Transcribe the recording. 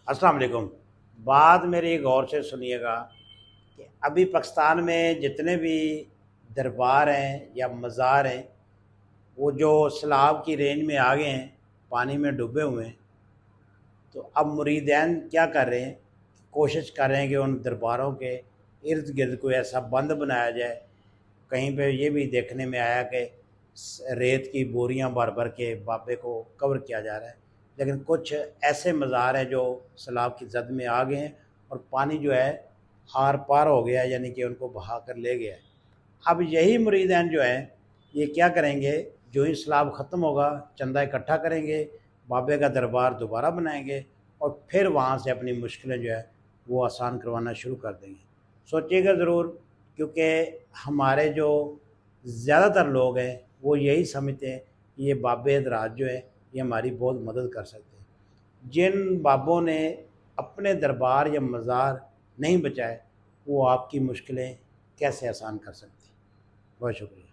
अस्सलाम वालेकुम। बात मेरी गौर से सुनिएगा कि अभी पाकिस्तान में जितने भी दरबार हैं या मज़ार हैं, वो जो सैलाब की रेंज में आ गए हैं, पानी में डूबे हुए हैं। तो अब मुरीदैन क्या कर रहे हैं, कोशिश कर रहे हैं कि उन दरबारों के इर्द गिर्द कोई ऐसा बंद बनाया जाए। कहीं पे ये भी देखने में आया कि रेत की बोरियां भर भर के बाबे को कवर किया जा रहा है। लेकिन कुछ ऐसे मज़ार हैं जो सैलाब की जद में आ गए हैं और पानी जो है आर पार हो गया है, यानी कि उनको बहा कर ले गया है। अब यही मुरीदैन जो हैं, ये क्या करेंगे, जो ही सैलाब ख़त्म होगा चंदा इकट्ठा करेंगे, बाबे का दरबार दोबारा बनाएंगे और फिर वहाँ से अपनी मुश्किलें जो है वो आसान करवाना शुरू कर देंगे। सोचिएगा ज़रूर, क्योंकि हमारे जो ज़्यादातर लोग हैं वो यही समझते हैं कि ये बाबे हजरात जो है ये हमारी बहुत मदद कर सकते हैं। जिन बाबों ने अपने दरबार या मज़ार नहीं बचाए, वो आपकी मुश्किलें कैसे आसान कर सकते हैं। बहुत शुक्रिया।